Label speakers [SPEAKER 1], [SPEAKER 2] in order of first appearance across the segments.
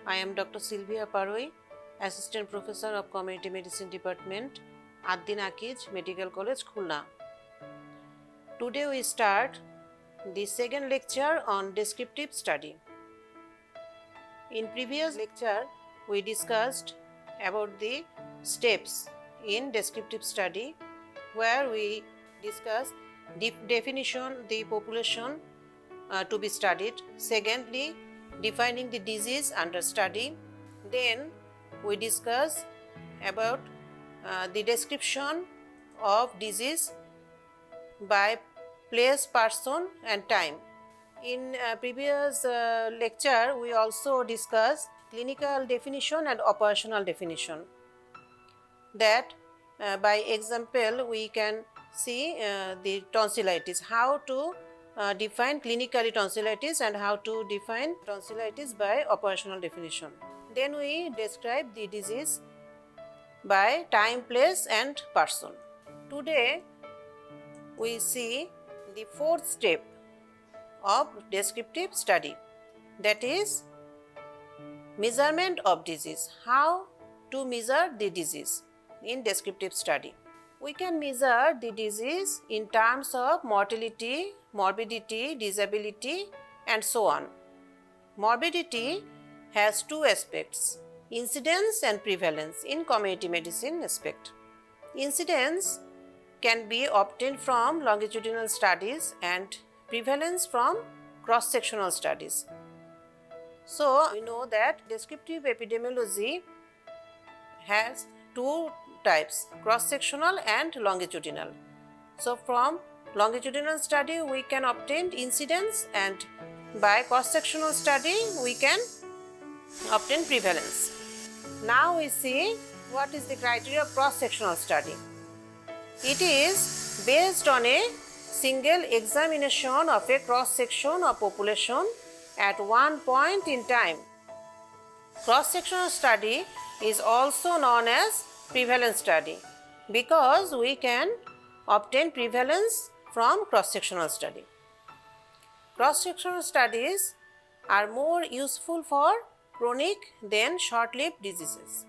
[SPEAKER 1] I am Dr. Sylvia Paroi, Assistant Professor of Community Medicine Department, Ad-Din Akij Medical College, Khulna. Today we start the second lecture on descriptive study. In previous lecture, we discussed about the steps in descriptive study, where we discussed definition the population to be studied. Secondly, defining the disease under study. Then we discuss about the description of disease by place, person and time. In previous lecture, we also discussed clinical definition and operational definition. That by example we can see the tonsillitis, how to define clinically tonsillitis and how to define tonsillitis by operational definition. Then we describe the disease by time, place and person. Today we see the fourth step of descriptive study, that is measurement of disease. How to measure the disease in descriptive study. We can measure the disease in terms of mortality, morbidity, disability and so on. Morbidity has two aspects, incidence and prevalence in community medicine aspect. Incidence can be obtained from longitudinal studies and prevalence from cross-sectional studies. So, we know that descriptive epidemiology has two types, cross-sectional and longitudinal. So, from longitudinal study we can obtain incidence and by cross-sectional study we can obtain prevalence. Now we see what is the criteria of cross-sectional study. It is based on a single examination of a cross-section of population at one point in time. Cross-sectional study is also known as prevalence study because we can obtain prevalence from cross-sectional study. Cross-sectional studies are more useful for chronic than short-lived diseases.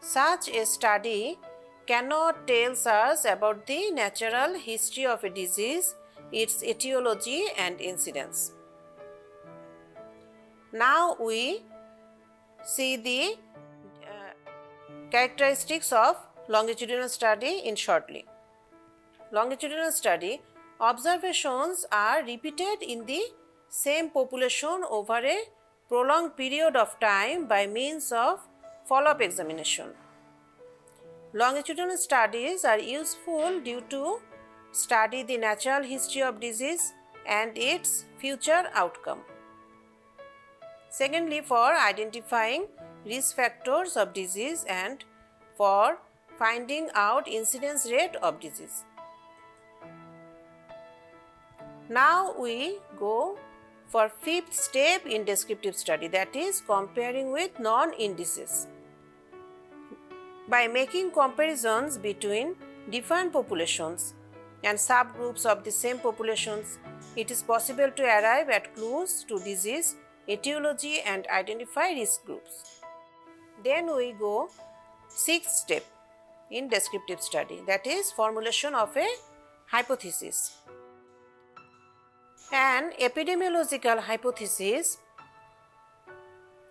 [SPEAKER 1] Such a study cannot tell us about the natural history of a disease, its etiology and incidence. Now we see the characteristics of longitudinal study in shortly. Longitudinal study, observations are repeated in the same population over a prolonged period of time by means of follow-up examination. Longitudinal studies are useful due to study the natural history of disease and its future outcome. Secondly, for identifying risk factors of disease and for finding out incidence rate of disease. Now we go for fifth step in descriptive study, that is comparing with non-indices. By making comparisons between different populations and subgroups of the same populations, it is possible to arrive at clues to disease etiology and identify risk groups. Then we go sixth step in descriptive study, that is formulation of a hypothesis. An epidemiological hypothesis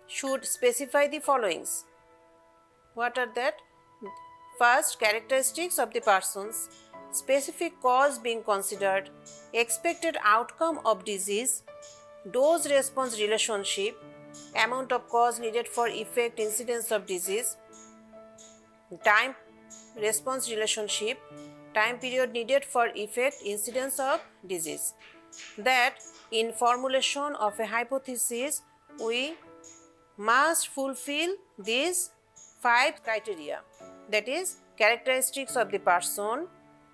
[SPEAKER 1] should specify the followings. What are that? First, characteristics of the persons, specific cause being considered, expected outcome of disease, dose-response relationship, amount of cause needed for effect incidence of disease, time response relationship, time period needed for effect incidence of disease. That in formulation of a hypothesis we must fulfill these 5 criteria, that is characteristics of the person,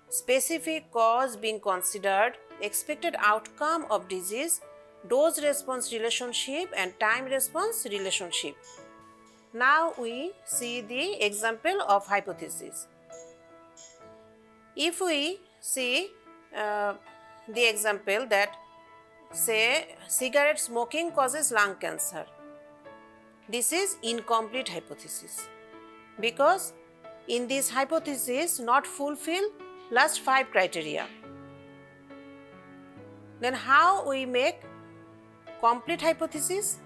[SPEAKER 1] specific cause being considered, expected outcome of disease, dose response relationship and time response relationship. Now we see the example of hypothesis. If we see the example that say cigarette smoking causes lung cancer, this is incomplete hypothesis because in this hypothesis not fulfill last 5 criteria. Then how we make complete hypothesis?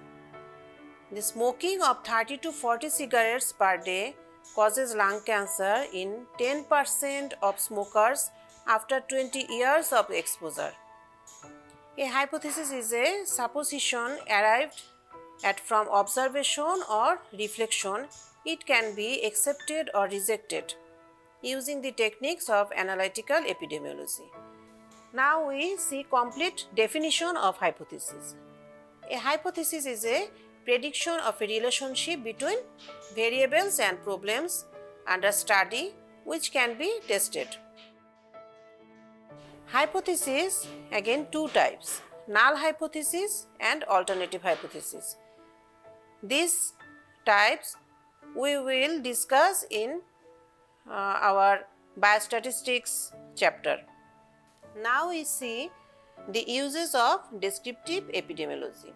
[SPEAKER 1] The smoking of 30 to 40 cigarettes per day causes lung cancer in 10% of smokers after 20 years of exposure. A hypothesis is a supposition arrived at from observation or reflection. It can be accepted or rejected using the techniques of analytical epidemiology. Now we see complete definition of hypothesis. A hypothesis is a prediction of a relationship between variables and problems under study which can be tested. Hypothesis, again two types, null hypothesis and alternative hypothesis. These types we will discuss in our biostatistics chapter. Now we see the uses of descriptive epidemiology.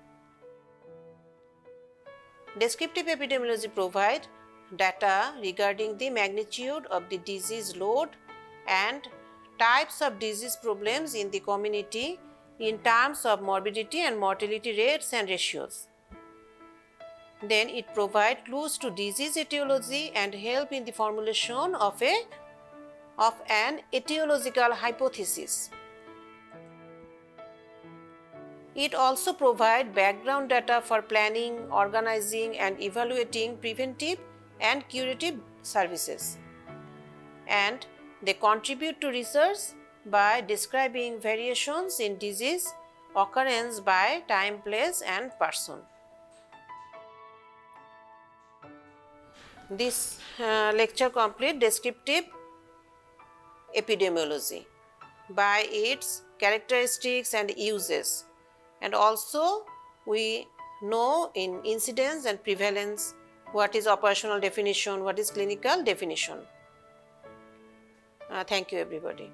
[SPEAKER 1] Descriptive epidemiology provides data regarding the magnitude of the disease load and types of disease problems in the community in terms of morbidity and mortality rates and ratios. Then it provides clues to disease etiology and help in the formulation of an etiological hypothesis. It also provides background data for planning, organizing and evaluating preventive and curative services. And they contribute to research by describing variations in disease occurrence by time, place and person. This lecture complete descriptive epidemiology by its characteristics and uses, and also we know in incidence and prevalence what is operational definition, what is clinical definition. Thank you everybody.